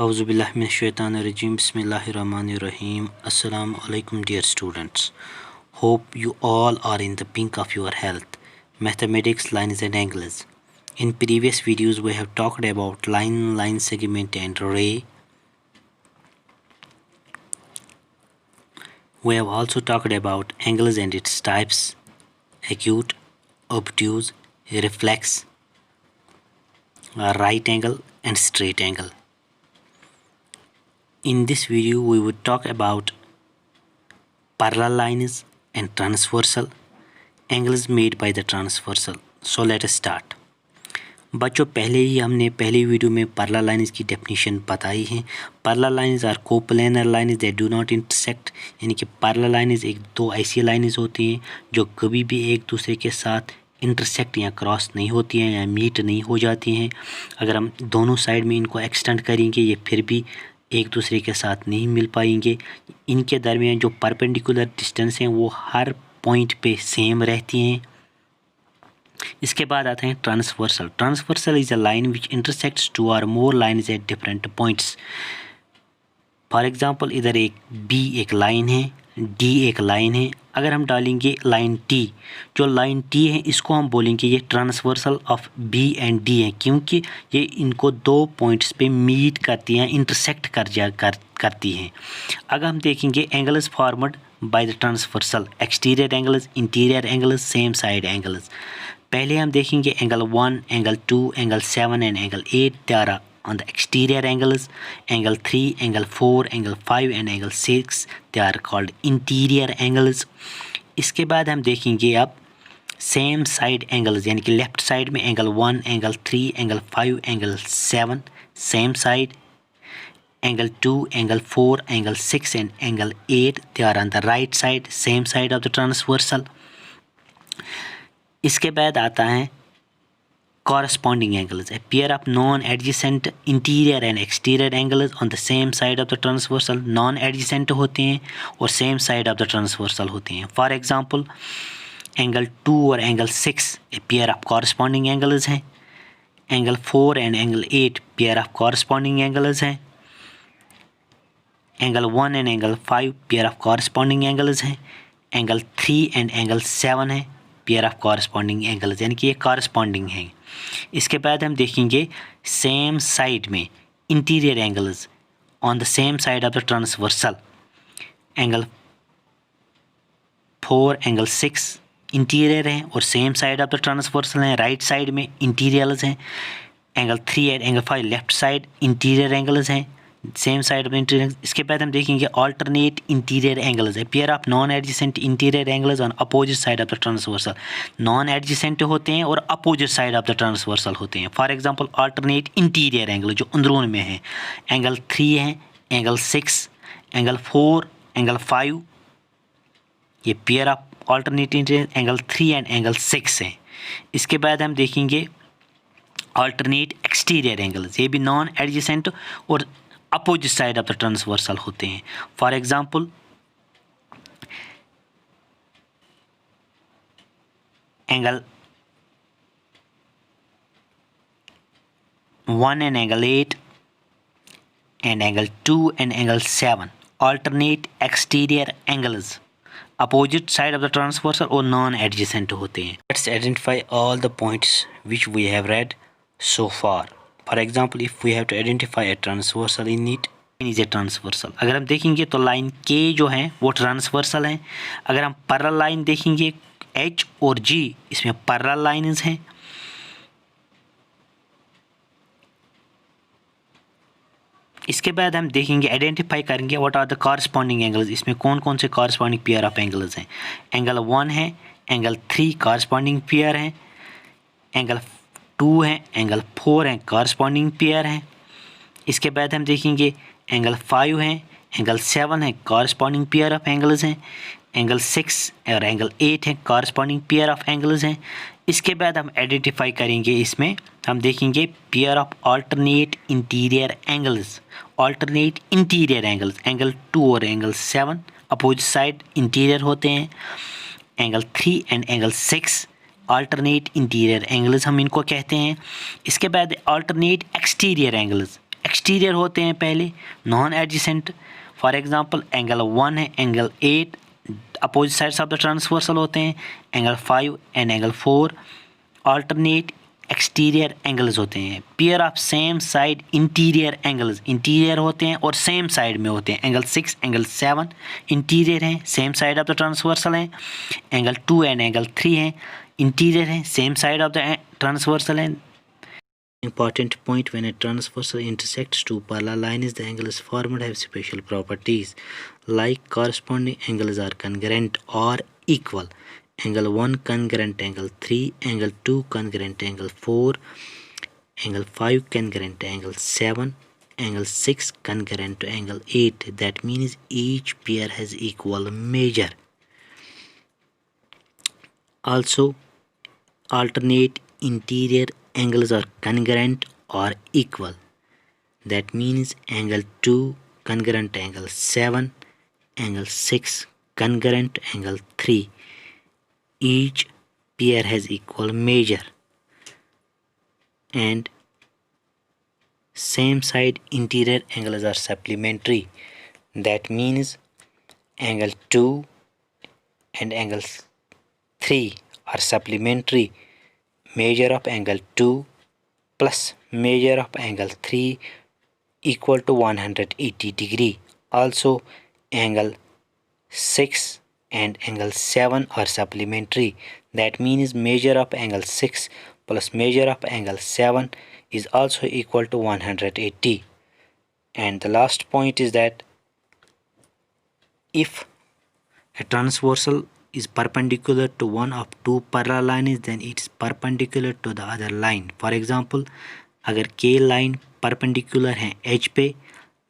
Auzubillahiminash-shaytanir-rajim. Bismillahir-rahmanir-rahim. Assalamu alaikum, dear students. Hope you all are in the pink of your health. Mathematics, lines and angles. In previous videos, we have talked about line segment and ray. We have also talked about angles and its types: acute, obtuse, reflex, right angle and straight angle. In this video, we would talk about parallel lines and transversal angles made by the transversal. So let us start. बच्चों, पहले ही हमने पहली video में parallel lines की definition बताई है. Parallel lines are coplanar lines that do not intersect, यानी कि पैरेलल लाइंस एक दो ऐसी लाइंस होती हैं जो कभी भी एक दूसरे के साथ इंटरसेक्ट या क्रॉस नहीं होती हैं या मीट नहीं हो जाती हैं. अगर हम दोनों साइड में इनको एक्सटेंड करेंगे ये फिर भी एक दूसरे के साथ नहीं मिल पाएंगे. इनके दरमियान जो परपेंडिकुलर डिस्टेंस हैं वो हर पॉइंट पे सेम रहती हैं. इसके बाद आते हैं transversal. Transversal is a line which intersects two और more lines at different points. For example, इधर एक बी एक लाइन है, डी एक लाइन है. अगर हम डालेंगे लाइन टी, जो लाइन टी है इसको हम बोलेंगे ये transversal of B and D है, क्योंकि ये इनको दो पॉइंट्स पे मीट करती हैं, इंटरसेक्ट करती हैं. अगर हम देखेंगे angles formed by the transversal: exterior angles, interior angles, same side angles. पहले हम देखेंगे angle 1, angle 2, angle 7 and angle 8 they are on the exterior angles. Angle 3, angle 4, angle 5 and angle 6 they are called interior angles. इसके बाद हम देखेंगे अब same side angles, यानी कि लेफ्ट साइड में angle 1, angle 3, angle 5, angle 7 same side. Angle 2, angle 4, angle 6 and angle 8 they are on the right side, same side of the transversal. इसके बाद आता है corresponding angles. A pair of non-adjacent interior and exterior angles on the same side of the transversal. Non-adjacent होते हैं और same side of the transversal होते हैं. For example, angle 2 और angle 6 a pair of corresponding angles हैं. Angle 4 and angle 8 pair of corresponding angles हैं. Angle 1 and angle 5 pair of corresponding angles हैं. Angle 3 and angle 7 है pair of corresponding angles, यानी कि ये कॉरस्पॉन्डिंग हैं. इसके बाद हम देखेंगे सेम साइड में interior angles on the same side of the transversal. Angle 4, angle 6 interior हैं और same side of the transversal हैं, राइट साइड में इंटीरियर्स हैं. Angle 3 and angle 5 left side interior angles हैं, सेम साइड ऑफ इंटीरियर. इसके बाद हम देखेंगे ऑल्टरनेट इंटीरियर एंगल्स है pair of non adjacent interior angles on opposite side of the transversal. Non adjacent होते हैं और opposite side of the transversal होते हैं. For example, alternate interior angle जो अंदरून में है, एंगल 3 है, एंगल 6, एंगल 4, एंगल 5, ये pair of alternate interior angle 3 and angle 6 हैं. इसके बाद हम देखेंगे ऑल्टरनेट एक्सटीरियर एंगल्स, ये भी नॉन एडजेसेंट और opposite side of the transversal होते हैं. For example, angle 1 and angle 8 and angle 2 and angle 7 alternate exterior angles opposite side of the transversal और नॉन एडजेसेंट होते हैं. Let's identify all the points which we have read so far. For example, if we have to identify a transversal in it, is a transversal. अगर हम देखेंगे तो line K जो है वो ट्रांसवर्सल है. अगर हम पैरेलल लाइन देखेंगे H और G, इसमें पैरेलल लाइन्स हैं. इसके बाद हम देखेंगे आइडेंटिफाई करेंगे what are the corresponding angles, इसमें कौन कौन से कॉरस्पॉन्डिंग पेयर ऑफ एंगल्स हैं. एंगल 1 है, एंगल 3 कॉरस्पॉन्डिंग पेयर हैं, एंगल 2 है, एंगल 4 है कॉरस्पॉन्डिंग पेयर हैं. इसके बाद हम देखेंगे एंगल 5 है, एंगल 7 है कॉरस्पॉन्डिंग पेयर ऑफ एंगल्स हैं. एंगल 6 और एंगल 8 है कॉरस्पॉन्डिंग पेयर ऑफ एंगल्स हैं. इसके बाद हम आइडेंटिफाई करेंगे, इसमें हम देखेंगे pair of alternate interior angles. Alternate interior angles, angle 2 और एंगल 7 अपोजिट साइड इंटीरियर होते हैं. Angle 3 and angle 6 alternate interior angles हम इनको कहते हैं. इसके बाद अल्टरनेट एक्सटीरियर एंगल्स, एक्सटीरियर होते हैं पहले, non adjacent. For example angle 1 है, angle 8 opposite sides of the transversal होते हैं, angle 5 and angle 4 alternate exterior angles होते हैं। Pair of same side interior angles, interior होते हैं और सेम साइड में होते हैं। एंगल 6 एंगल 7 इंटीरियर हैं, same side of the transversal हैं। एंगल 2 एंड एंगल 3 हैं, इंटीरियर हैं, same side of the transversal हैं। Important point: when a transversal intersects two parallel lines, the angles formed have special properties, like corresponding angles are congruent or equal. Angle 1 congruent angle 3, angle 2 congruent angle 4, angle 5 congruent to angle 7, angle 6 congruent to angle 8. That means each pair has equal measure. Also, alternate interior angles are congruent or equal. That means angle 2 congruent to angle 7, angle 6 congruent to angle 3. Each pair has equal measure. And same side interior angles are supplementary. That means angle 2 and angle 3 are supplementary. Measure of angle 2 plus measure of angle 3 equal to 180 degree. Also angle 6 and angle 7 are supplementary. That means measure of angle 6 plus measure of angle 7 is also equal to 180. And the last point is that if a transversal is perpendicular to one of two parallel lines, then it is perpendicular to the other line. For example, अगर K line perpendicular है H पे,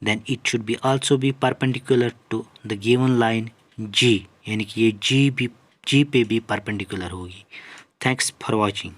then it should be also be perpendicular to the given line G, यानी कि ये G पे भी perpendicular होगी. Thanks for watching.